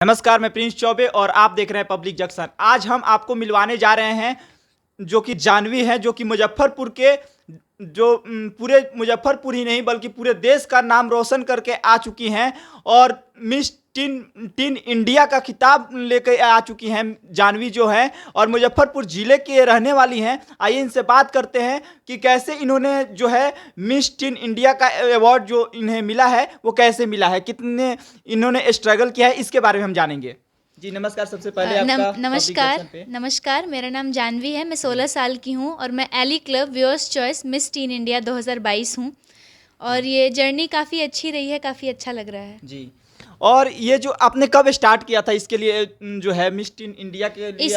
नमस्कार, मैं प्रिंस चौबे और आप देख रहे हैं पब्लिक जंक्शन। आज हम आपको मिलवाने जा रहे हैं जो कि जानवी हैं, जो कि मुजफ्फरपुर के पूरे मुजफ्फरपुर ही नहीं बल्कि पूरे देश का नाम रोशन करके आ चुकी हैं और मिस टीन टीन इंडिया का खिताब लेकर आ चुकी हैं जानवी जो है, और मुजफ्फरपुर ज़िले की रहने वाली हैं। आइए इनसे बात करते हैं कि कैसे इन्होंने जो है मिस टीन इंडिया का अवार्ड जो इन्हें मिला है वो कैसे मिला है, कितने इन्होंने स्ट्रगल किया है, इसके बारे में हम जानेंगे। जी नमस्कार। सबसे पहले आपका नमस्कार। नमस्कार, मेरा नाम जानवी है। मैं 16 साल की हूँ और मैं Elle club viewers choice miss teen India 2022 हूँ और ये जर्नी काफ़ी अच्छी रही है, काफ़ी अच्छा लग रहा है जी। और ये जो आपने कब स्टार्ट किया था इसके लिए जो है मिस टीन इंडिया के लिए?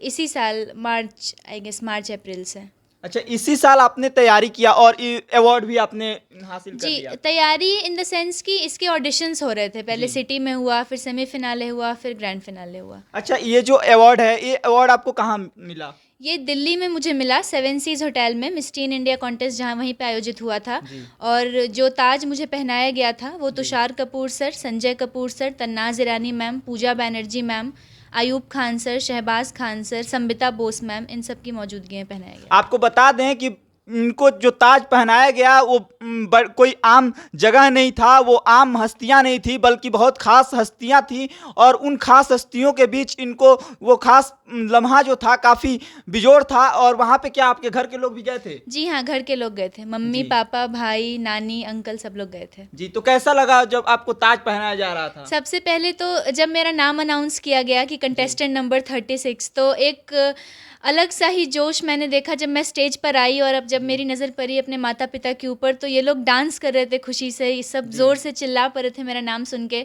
इसी साल मार्च, आई गेस मार्च अप्रैल से। अच्छा, इसी साल आपने तैयारी किया और अवार्ड भी आपने हासिल कर लिया? जी, तैयारी इन द सेंस कि इसके ऑडिशंस हो रहे थे। पहले सिटी में हुआ, फिर सेमीफिनाले हुआ, फिर ग्रैंड फिनाले हुआ। अच्छा, ये जो अवार्ड है, ये अवार्ड आपको कहाँ मिला? ये दिल्ली में मुझे मिला, 7 सीज़ होटल में, मिस टीन इंडिया कॉन्टेस्ट जहाँ वहीं पे आयोजित हुआ था। और जो ताज मुझे पहनाया गया था वो Tushar Kapoor sir, Sanjay Kapoor sir, Tannaz Irani ma'am, Pooja Banerjee ma'am, Ayub Khan sir, Shahbaz Khan sir, Sambita Bose ma'am, इन सब की मौजूदगी में पहनाया गया। आपको बता दें कि इनको जो ताज पहनाया गया वो कोई आम जगह नहीं था, वो आम हस्तियां नहीं थी बल्कि बहुत खास हस्तियां थी, और उन खास हस्तियों के बीच इनको वो खास लम्हा जो था काफ़ी बिजोड़ था। और वहाँ पे क्या आपके घर के लोग भी गए थे? जी हाँ, घर के लोग गए थे, मम्मी पापा भाई नानी अंकल सब लोग गए थे। जी, तो कैसा लगा जब आपको ताज पहनाया जा रहा था? सबसे पहले तो जब मेरा नाम अनाउंस किया गया कि कंटेस्टेंट नंबर 36, तो एक अलग सा ही जोश मैंने देखा जब मैं स्टेज पर आई। और अब जब मेरी नज़र पड़ी अपने माता पिता के ऊपर तो ये लोग डांस कर रहे थे खुशी से, ये सब ज़ोर से चिल्ला पड़े थे मेरा नाम सुन के।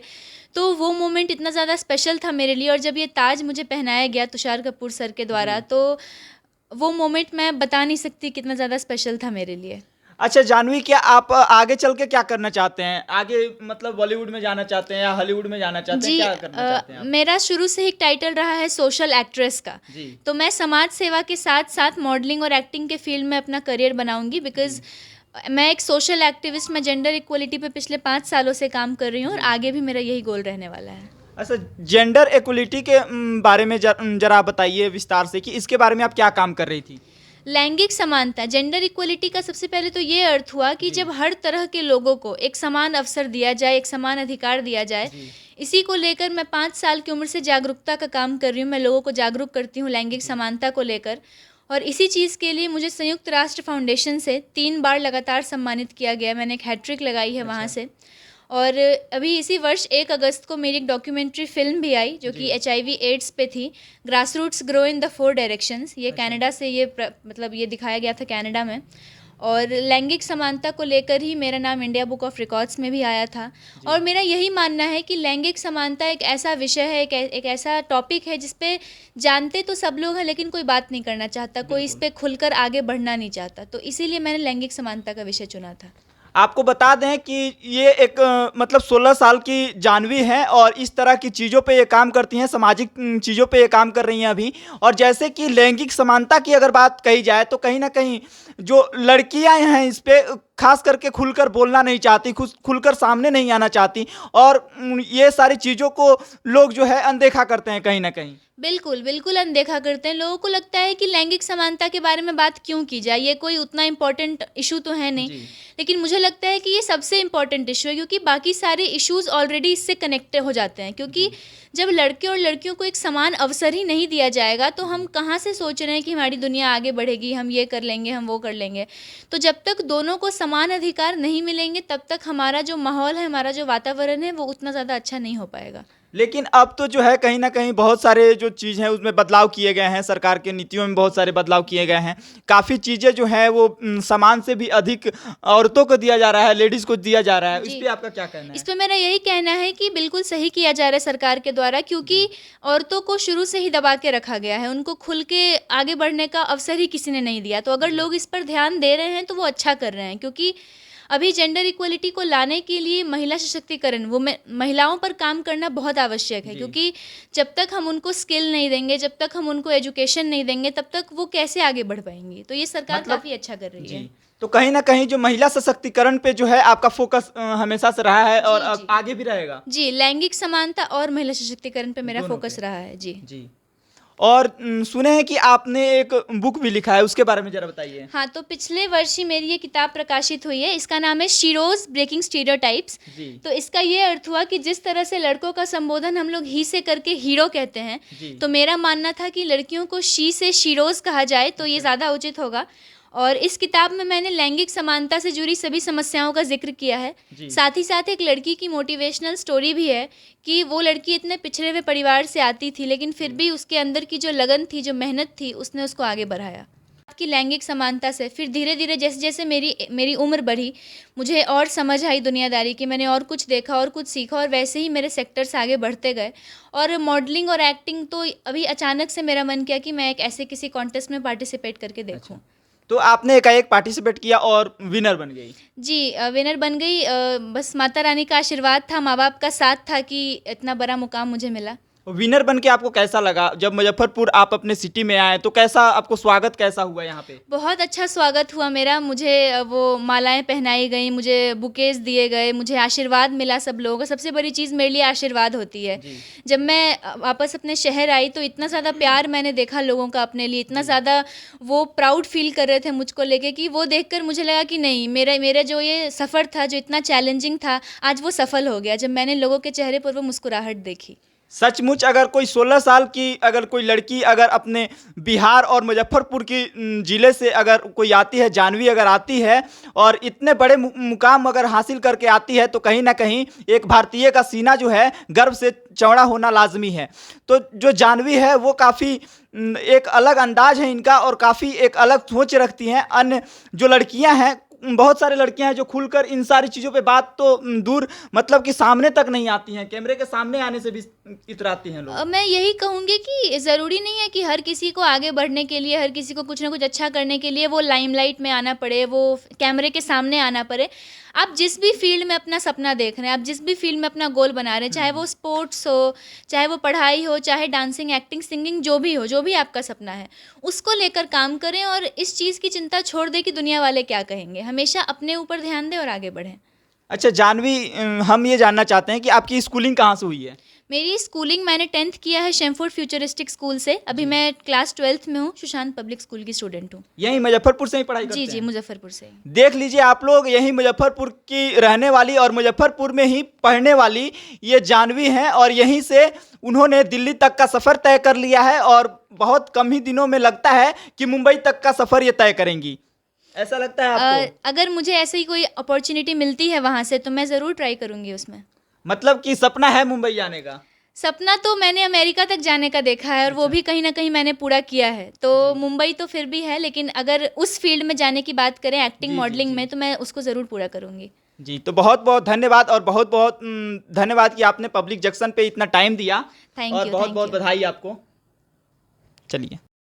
तो वो मोमेंट इतना ज़्यादा स्पेशल था मेरे लिए। और जब ये ताज मुझे पहनाया गया तुषार कपूर सर के द्वारा, तो वो मोमेंट मैं बता नहीं सकती कितना ज़्यादा स्पेशल था मेरे लिए। अच्छा जानवी, क्या आप आगे चल के क्या करना चाहते हैं? आगे मतलब बॉलीवुड में जाना चाहते हैं या हॉलीवुड में जाना चाहते हैं? क्या करना चाहते हैं आप? मेरा शुरू से एक टाइटल रहा है सोशल एक्ट्रेस का। तो मैं समाज सेवा के साथ साथ मॉडलिंग और एक्टिंग के फील्ड में अपना करियर बनाऊंगी, बिकॉज मैं एक सोशल एक्टिविस्ट, मैं जेंडर इक्वलिटी पे पिछले 5 सालों से काम कर रही हूँ और आगे भी मेरा यही गोल रहने वाला है। अच्छा, जेंडर इक्वलिटी के बारे में जरा बताइए विस्तार से कि इसके बारे में आप क्या काम कर रही थी? लैंगिक समानता, जेंडर इक्वलिटी का सबसे पहले तो ये अर्थ हुआ कि जब हर तरह के लोगों को एक समान अवसर दिया जाए, एक समान अधिकार दिया जाए। इसी को लेकर मैं 5 साल की उम्र से जागरूकता का काम कर रही हूँ। मैं लोगों को जागरूक करती हूँ लैंगिक समानता को लेकर। और इसी चीज़ के लिए मुझे संयुक्त राष्ट्र फाउंडेशन से 3 बार लगातार सम्मानित किया गया। मैंने एक हैट्रिक लगाई है वहाँ से। और अभी इसी वर्ष 1 अगस्त को मेरी एक डॉक्यूमेंट्री फिल्म भी आई जो कि HIV एड्स पे थी, grass roots grow in the 4 directions. ये कनाडा से मतलब ये दिखाया गया था कनाडा में। और लैंगिक समानता को लेकर ही मेरा नाम इंडिया बुक ऑफ रिकॉर्ड्स में भी आया था। और मेरा यही मानना है कि लैंगिक समानता एक ऐसा विषय है, एक ऐसा टॉपिक है जिस पे जानते तो सब लोग हैं लेकिन कोई बात नहीं करना चाहता, कोई इस पे खुलकर आगे बढ़ना नहीं चाहता। तो इसीलिए मैंने लैंगिक समानता का विषय चुना था। आपको बता दें कि ये एक मतलब 16 साल की जानवी हैं और इस तरह की चीज़ों पे ये काम करती हैं, सामाजिक चीज़ों पे ये काम कर रही हैं अभी। और जैसे कि लैंगिक समानता की अगर बात कही जाए तो कहीं ना कहीं जो लड़कियां हैं इस पे खास करके खुलकर बोलना नहीं चाहती, खुलकर सामने नहीं आना चाहती, और ये सारी चीज़ों को लोग जो है अनदेखा करते हैं कहीं ना कहीं। बिल्कुल, बिल्कुल अनदेखा करते हैं। लोगों को लगता है कि लैंगिक समानता के बारे में बात क्यों की जाए, ये कोई उतना इम्पोर्टेंट इशू तो है नहीं। लेकिन मुझे लगता है कि ये सबसे इम्पोर्टेंट इशू है, क्योंकि बाकी सारे इश्यूज़ ऑलरेडी इससे कनेक्टेड हो जाते हैं। क्योंकि जब लड़के और लड़कियों को एक समान अवसर ही नहीं दिया जाएगा तो हम कहाँ से सोच रहे हैं कि हमारी दुनिया आगे बढ़ेगी, हम ये कर लेंगे, हम वो कर लेंगे। तो जब तक दोनों को समान अधिकार नहीं मिलेंगे तब तक हमारा जो माहौल है, हमारा जो वातावरण है वो उतना ज़्यादा अच्छा नहीं हो पाएगा। लेकिन अब तो जो है कहीं ना कहीं बहुत सारे जो चीज़ हैं उसमें बदलाव किए गए हैं, सरकार के नीतियों में बहुत सारे बदलाव किए गए हैं। काफ़ी चीज़ें जो है वो समान से भी अधिक औरतों को दिया जा रहा है, लेडीज़ को दिया जा रहा है। इस पर आपका क्या कहना है? इस पर मेरा यही कहना है कि बिल्कुल सही किया जा रहा है सरकार के द्वारा, क्योंकि औरतों को शुरू से ही दबा के रखा गया है, उनको खुल के आगे बढ़ने का अवसर ही किसी ने नहीं दिया। तो अगर लोग इस पर ध्यान दे रहे हैं तो वो अच्छा कर रहे हैं, क्योंकि अभी जेंडर इक्वलिटी को लाने के लिए महिला सशक्तिकरण, वो महिलाओं पर काम करना बहुत आवश्यक है। क्योंकि जब तक हम उनको स्किल नहीं देंगे, जब तक हम उनको एजुकेशन नहीं देंगे, तब तक वो कैसे आगे बढ़ पाएंगी। तो ये सरकार काफ़ी अच्छा कर रही है। तो कहीं ना कहीं जो महिला सशक्तिकरण पे जो है आपका फोकस हमेशा से रहा है और जी। आगे भी रहेगा। जी, लैंगिक समानता और महिला सशक्तिकरण पे मेरा दोनों फोकस पे। रहा है। जी। जी। और सुने हैं कि आपने एक बुक भी लिखा है, उसके बारे में जरा बताइए। हाँ, तो पिछले वर्ष ही मेरी ये किताब प्रकाशित हुई है। इसका नाम है शीरोज़ ब्रेकिंग स्टीरियोटाइप्स। जी। तो इसका ये अर्थ हुआ कि जिस तरह से लड़कों का संबोधन हम लोग ही से करके हीरो कहते हैं, जी। तो मेरा मानना था कि लड़कियों को शी से शीरोज़ कहा जाए तो ये ज़्यादा उचित होगा। और इस किताब में मैंने लैंगिक समानता से जुड़ी सभी समस्याओं का ज़िक्र किया है। जी। साथ ही साथ एक लड़की की मोटिवेशनल स्टोरी भी है कि वो लड़की इतने पिछड़े हुए परिवार से आती थी, लेकिन फिर भी उसके अंदर की जो लगन थी, जो मेहनत थी, उसने उसको आगे बढ़ाया। की लैंगिक समानता से फिर धीरे धीरे जैसे जैसे मेरी उम्र बढ़ी, मुझे और समझ आई दुनियादारी की, मैंने और कुछ देखा और कुछ सीखा, और वैसे ही मेरे सेक्टर्स आगे बढ़ते गए। और मॉडलिंग और एक्टिंग तो अभी अचानक से मेरा मन किया कि मैं एक ऐसे किसी कॉन्टेस्ट में पार्टिसिपेट करके देखूं। तो आपने एकाएक पार्टिसिपेट किया और विनर बन गई। जी, विनर बन गई। बस माता रानी का आशीर्वाद था, माँ बाप का साथ था कि इतना बड़ा मुकाम मुझे मिला। विनर बन के आपको कैसा लगा? जब मुजफ्फरपुर आप अपने सिटी में आए तो कैसा आपको स्वागत कैसा हुआ यहाँ पे? बहुत अच्छा स्वागत हुआ मेरा। मुझे वो मालाएं पहनाई गई, मुझे बुकेज दिए गए, मुझे आशीर्वाद मिला सब लोगों का। सबसे बड़ी चीज़ मेरे लिए आशीर्वाद होती है। जी। जब मैं वापस अपने शहर आई तो इतना ज़्यादा प्यार मैंने देखा लोगों का अपने लिए, इतना ज़्यादा वो प्राउड फील कर रहे थे मुझको लेके कि वो देखकर मुझे लगा कि नहीं, मेरा मेरा जो ये सफ़र था, जो इतना चैलेंजिंग था, आज वो सफल हो गया जब मैंने लोगों के चेहरे पर वो मुस्कुराहट देखी। सचमुच अगर कोई 16 साल की अगर कोई लड़की अगर अपने बिहार और मुजफ्फरपुर की ज़िले से अगर कोई आती है, जानवी अगर आती है और इतने बड़े मुकाम अगर हासिल करके आती है, तो कहीं ना कहीं एक भारतीय का सीना जो है गर्व से चौड़ा होना लाजमी है। तो जो जानवी है वो काफ़ी एक अलग अंदाज है इनका और काफ़ी एक अलग सोच रखती हैं। अन्य जो लड़कियां हैं, बहुत सारी लड़कियां हैं जो खुलकर इन सारी चीज़ों पे बात तो दूर मतलब कि सामने तक नहीं आती हैं, कैमरे के सामने आने से भी इतराती हैं लोग। मैं यही कहूँगी कि ज़रूरी नहीं है कि हर किसी को आगे बढ़ने के लिए, हर किसी को कुछ ना कुछ अच्छा करने के लिए वो लाइमलाइट में आना पड़े, वो कैमरे के सामने आना पड़े। आप जिस भी फील्ड में अपना सपना देख रहे हैं, आप जिस भी फील्ड में अपना गोल बना रहे हैं, चाहे वो स्पोर्ट्स हो, चाहे वो पढ़ाई हो, चाहे डांसिंग, एक्टिंग, सिंगिंग, जो भी आपका सपना है, उसको लेकर काम करें और इस चीज़ की चिंता छोड़ दें कि दुनिया वाले क्या कहेंगे। हमेशा अपने ऊपर ध्यान दें और आगे बढ़ें। अच्छा जानवी, हम ये जानना चाहते हैं कि आपकी स्कूलिंग कहाँ से हुई है? मेरी स्कूलिंग मैंने 10th किया है शेमफोर्ड फ्यूचरिस्टिक स्कूल से। अभी मैं क्लास 12th में हूँ, सुशांत पब्लिक स्कूल की स्टूडेंट हूँ। यहीं मुजफ्फरपुर से ही पढ़ाई करते जी हैं? जी, मुजफ्फरपुर से। देख लीजिए आप लोग, यही मुजफ्फरपुर की रहने वाली और मुजफ्फरपुर में ही पढ़ने वाली ये जानवी हैं और यहीं से उन्होंने दिल्ली तक का सफ़र तय कर लिया है और बहुत कम ही दिनों में लगता है कि मुंबई तक का सफ़र ये तय करेंगी। ऐसा लगता है आपको? अगर मुझे ऐसी कोई अपॉर्चुनिटी मिलती है वहाँ से तो मैं ज़रूर ट्राई करूँगी उसमें। मतलब कि सपना है मुंबई जाने का? सपना तो मैंने अमेरिका तक जाने का देखा है और वो भी कहीं ना कहीं मैंने पूरा किया है। तो मुंबई तो फिर भी है, लेकिन अगर उस फील्ड में जाने की बात करें, एक्टिंग, मॉडलिंग में, तो मैं उसको ज़रूर पूरा करूँगी। जी, तो बहुत बहुत धन्यवाद और बहुत बहुत धन्यवाद कि आपने पब्लिक जंक्शन पे इतना टाइम दिया। थैंक और यू, बहुत थैंक बहुत यू। बधाई आपको। चलिए।